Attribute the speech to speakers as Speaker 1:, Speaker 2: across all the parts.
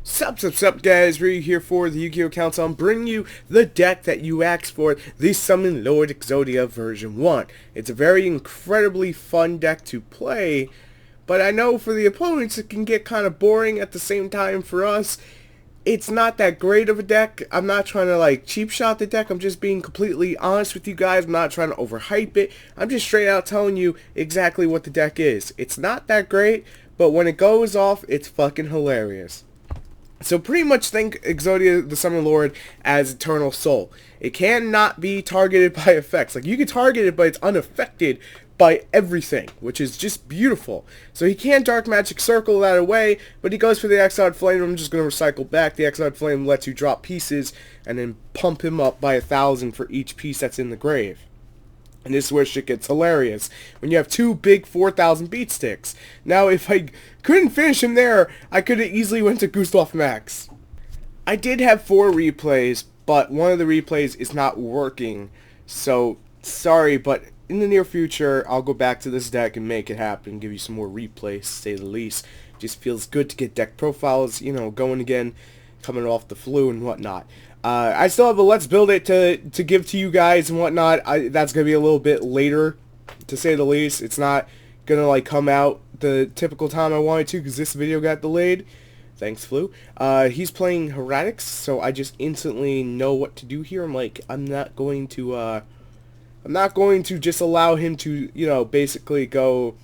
Speaker 1: Sup guys, Ryu here for the Yu-Gi-Oh! Council. I'm bringing you the deck that you asked for, the Summon Lord Exodia version 1. It's a very incredibly fun deck to play, but I know for the opponents it can get kind of boring. At the same time for us, it's not that great of a deck. I'm not trying to like cheap shot the deck, I'm just being completely honest with you guys. I'm not trying to overhype it. I'm just straight out telling you exactly what the deck is. It's not that great, but when it goes off, it's fucking hilarious. So pretty much think Exodia, the Summon Lord, as Eternal Soul. It cannot be targeted by effects. Like, you can target it, but it's unaffected by everything, which is just beautiful. So he can't Dark Magic Circle that away, but he goes for the Exiled Flame. I'm just going to recycle back. The Exiled Flame lets you drop pieces and then pump him up by 1,000 for each piece that's in the grave. And this is where shit gets hilarious, when you have two big 4,000 beat sticks. Now, if I couldn't finish him there, I could have easily went to Gustav Max. I did have 4 replays, but one of the replays is not working. So, sorry, but in the near future, I'll go back to this deck and make it happen, give you some more replays, to say the least. It just feels good to get deck profiles, you know, going again, coming off the flu and whatnot. I still have a Let's Build It to give to you guys and whatnot. That's going to be a little bit later, to say the least. It's not going to like come out the typical time I wanted to, because this video got delayed. Thanks, Flu. He's playing Heretics, so I just instantly know what to do here. I'm not going to just allow him to, you know, basically go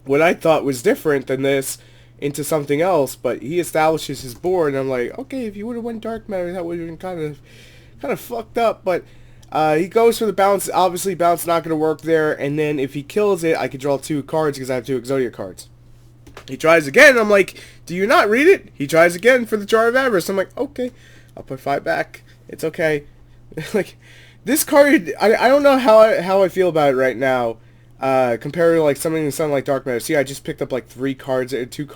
Speaker 1: what I thought was different than this into something else, but he establishes his board, and I'm like, okay, if you would have went Dark Matter, that would have been kind of fucked up, but he goes for the bounce. Obviously, bounce not going to work there, and then if he kills it, I could draw 2 cards because I have 2 Exodia cards. He tries again, I'm like, do you not read it? He tries again for the Jar of Avarice. I'm like, okay, I'll put 5 back. It's okay. Like, this card, I don't know how I feel about it right now. Compared to like something like Dark Matter. See, I just picked up like 3 cards, 3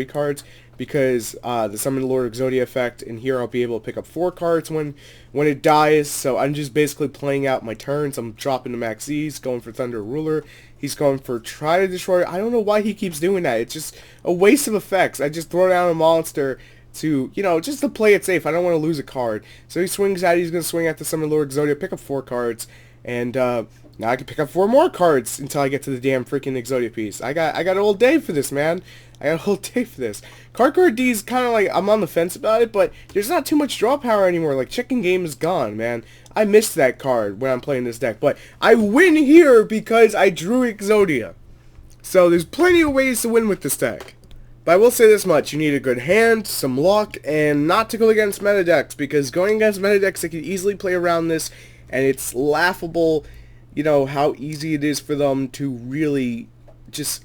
Speaker 1: cards, because the Summon Lord Exodia effect, and here I'll be able to pick up 4 cards when it dies. So I'm just basically playing out my turns. I'm dropping the Max Z's, going for Thunder Ruler. He's going for Try to Destroy. I don't know why he keeps doing that. It's just a waste of effects. I just throw down a monster to, you know, just to play it safe. I don't want to lose a card. So he swings at it. He's going to swing at the Summon Lord Exodia, pick up 4 cards, and now I can pick up 4 more cards until I get to the damn freaking Exodia piece. I got a whole day for this, man. I got a whole day for this. Card D is kind of like, I'm on the fence about it, but there's not too much draw power anymore. Like, Chicken Game is gone, man. I missed that card when I'm playing this deck, but I win here because I drew Exodia. So there's plenty of ways to win with this deck. But I will say this much, you need a good hand, some luck, and not to go against meta decks, because going against meta decks, they can easily play around this, and it's laughable, you know, how easy it is for them to really just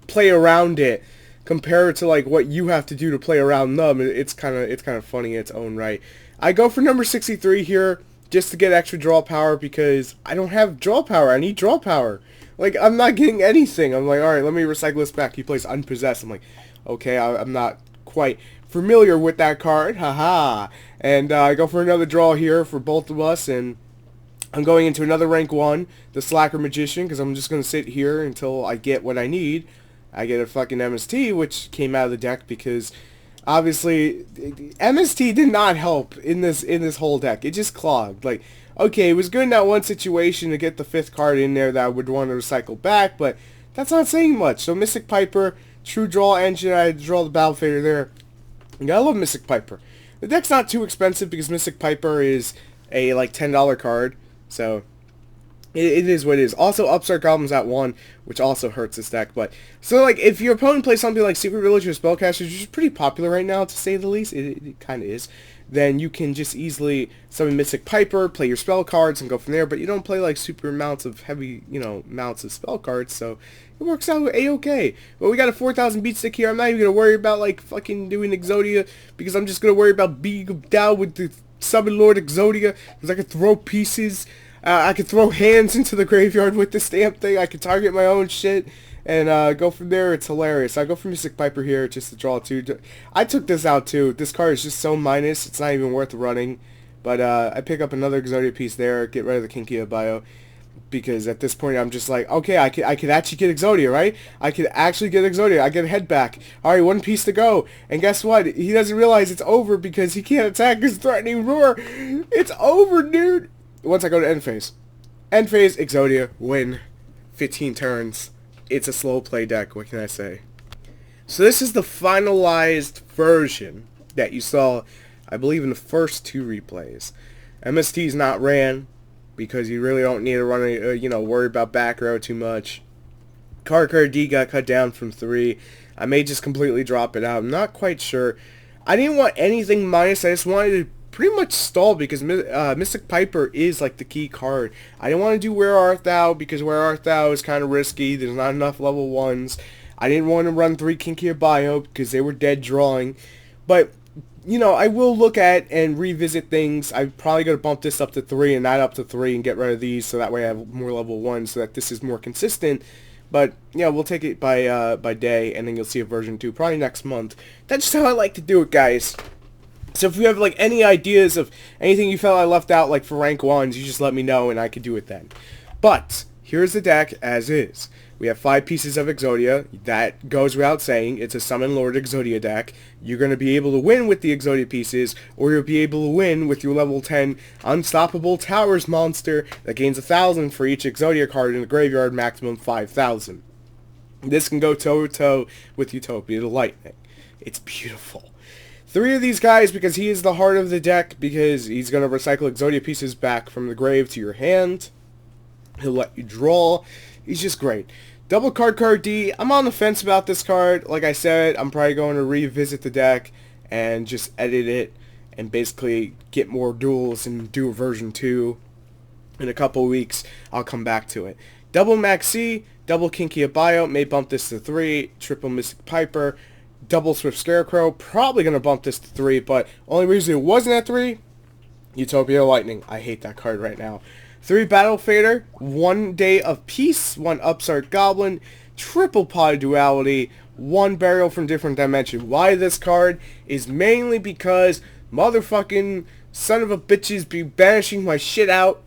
Speaker 1: play around it compared to like what you have to do to play around them. It's kind of funny in its own right. I go for number 63 here just to get extra draw power, because I don't have draw power. I need draw power. Like, I'm not getting anything. I'm like, alright, let me recycle this back. He plays Unpossessed. I'm like, okay, I'm not quite familiar with that card. Haha. And I go for another draw here for both of us, and I'm going into another rank 1, the Slacker Magician, because I'm just going to sit here until I get what I need. I get a fucking MST, which came out of the deck because, obviously, MST did not help in this whole deck. It just clogged. Like, okay, it was good in that one situation to get the 5th card in there that I would want to recycle back, but that's not saying much. So Mystic Piper, True Draw Engine, I draw the Battle Fader there. And I love Mystic Piper. The deck's not too expensive because Mystic Piper is a like $10 card. So, it is what it is. Also, Upstart Goblins at 1, which also hurts this deck. But so, like, if your opponent plays something like Secret Village or Spellcasters, which is pretty popular right now, to say the least, it kind of is, then you can just easily summon Mystic Piper, play your spell cards, and go from there. But you don't play, like, super amounts of heavy, you know, amounts of spell cards, so it works out A-okay. But we got a 4,000 beat stick here. I'm not even going to worry about, like, fucking doing Exodia, because I'm just going to worry about being down with the Summon Lord Exodia, because I could throw pieces. I could throw hands into the graveyard with this damn thing. I could target my own shit and go from there. It's hilarious. I go for Mystic Piper here just to draw 2. I took this out too. This card is just so minus. It's not even worth running. But I pick up another Exodia piece there. Get rid of the Kinkia bio. because at this point I'm just like, okay, I could actually get Exodia, right? I could actually get Exodia. I get a head back. All right, one piece to go. And guess what? He doesn't realize it's over because he can't attack his threatening roar. It's over, dude. Once I go to end phase. End phase, Exodia, win. 15 turns. It's a slow play deck. What can I say? So this is the finalized version that you saw, I believe, in the first 2 replays. MST is not ran, because you really don't need to run worry about back row too much. Card D got cut down from 3. I may just completely drop it out. I'm not quite sure. I didn't want anything minus. I just wanted to pretty much stall because Mystic Piper is like the key card. I didn't want to do Where Art Thou because Where Art Thou is kind of risky. There's not enough level 1s. I didn't want to run 3 Kinkia Bio because they were dead drawing. But I will look at and revisit things. I'm probably going to bump this up to 3 and that up to 3 and get rid of these so that way I have more level 1 so that this is more consistent. But, we'll take it by day, and then you'll see a version 2 probably next month. That's just how I like to do it, guys. So if you have, any ideas of anything you felt I left out, for rank 1s, you just let me know and I could do it then. But, here's the deck as is. We have 5 pieces of Exodia. That goes without saying. It's a Summon Lord Exodia deck. You're going to be able to win with the Exodia pieces, or you'll be able to win with your level 10 Unstoppable Towers monster that gains 1,000 for each Exodia card in the graveyard, maximum 5,000. This can go toe-to-toe with Utopia the Lightning. It's beautiful. 3 of these guys, because he is the heart of the deck, because he's going to recycle Exodia pieces back from the grave to your hand. He'll let you draw. He's just great. Double card D. I'm on the fence about this card. Like I said, I'm probably going to revisit the deck and just edit it and basically get more duels and do a version 2. In a couple weeks, I'll come back to it. Double Maxi, double Kinkia Bio, may bump this to 3. Triple Mystic Piper, double Swift Scarecrow, probably going to bump this to 3, but only reason it wasn't at 3, Utopia Lightning. I hate that card right now. 3 Battle Fader, 1 Day of Peace, 1 Upstart Goblin, triple Pod Duality, 1 Burial from Different Dimension. Why this card is mainly because motherfucking son of a bitches be banishing my shit out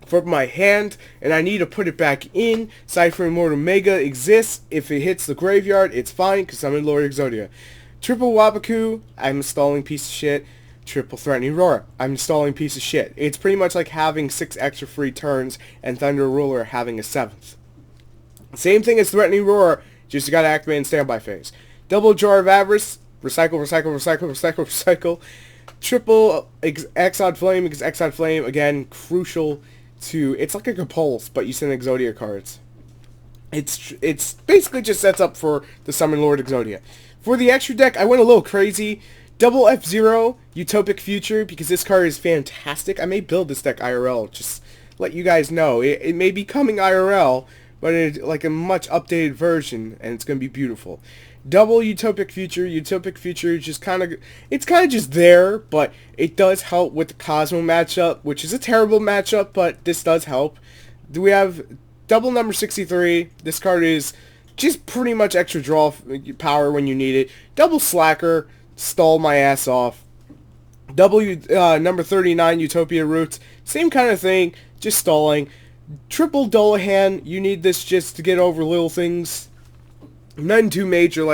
Speaker 1: from my hand, and I need to put it back in. Cypher Immortal Mega exists. If it hits the graveyard, it's fine, because I'm in Lord Exodia. Triple Wabaku, I'm a stalling piece of shit. Triple Threatening Roar, I'm installing piece of shit. It's pretty much like having 6 extra free turns and Thunder Ruler having a 7th. Same thing as Threatening Roar, just you gotta activate in standby phase. Double Jar of Avarice, recycle. Triple Exod Flame, because Exod Flame, again, crucial to, it's like a Compulse, but you send Exodia cards. It's basically just sets up for the Summon Lord Exodia. For the extra deck, I went a little crazy. Double F-Zero, Utopic Future, because this card is fantastic. I may build this deck IRL, just let you guys know. It may be coming IRL, but it's like a much updated version, and it's going to be beautiful. Double Utopic Future is just it's kind of just there, but it does help with the Cosmo matchup, which is a terrible matchup, but this does help. We have double number 63. This card is just pretty much extra draw power when you need it. Double Slacker, stall my ass off. Double number 39, Utopia Roots, same kind of thing, just stalling. Triple Dullahan, you need this just to get over little things. Nothing too major,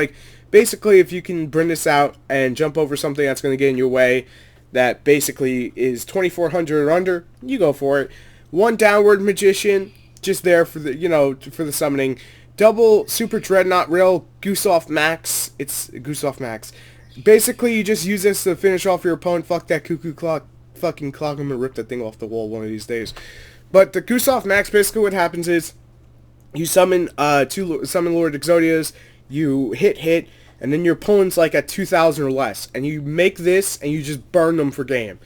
Speaker 1: basically if you can bring this out and jump over something that's going to get in your way that basically is 2400 or under, you go for it. 1 Downward Magician, just there for the, for the summoning. Double Super Dreadnought Rail, Gooseoff Max, it's Gooseoff Max. Basically, you just use this to finish off your opponent. Fuck that cuckoo clock. Fucking clock. I'm gonna rip that thing off the wall one of these days. But the Gooseoff Max, basically what happens is you summon 2 Summon Lord Exodias, you hit, and then your opponent's at 2,000 or less. And you make this, and you just burn them for game.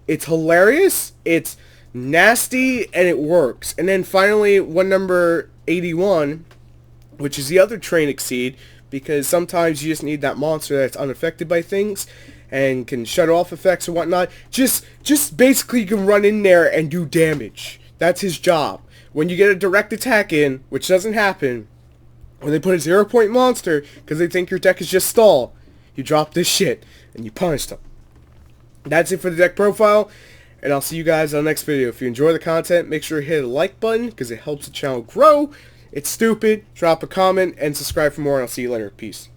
Speaker 1: It's hilarious, it's nasty, and it works. And then finally, 1 number 81, which is the other Train Exceed, because sometimes you just need that monster that's unaffected by things and can shut off effects and whatnot. Just basically you can run in there and do damage. That's his job. When you get a direct attack in, which doesn't happen, when they put a 0-point monster because they think your deck is just stall, you drop this shit and you punish them. That's it for the deck profile. and I'll see you guys on the next video. If you enjoy the content, make sure to hit the like button, because it helps the channel grow. It's stupid. Drop a comment, and subscribe for more, and I'll see you later. Peace.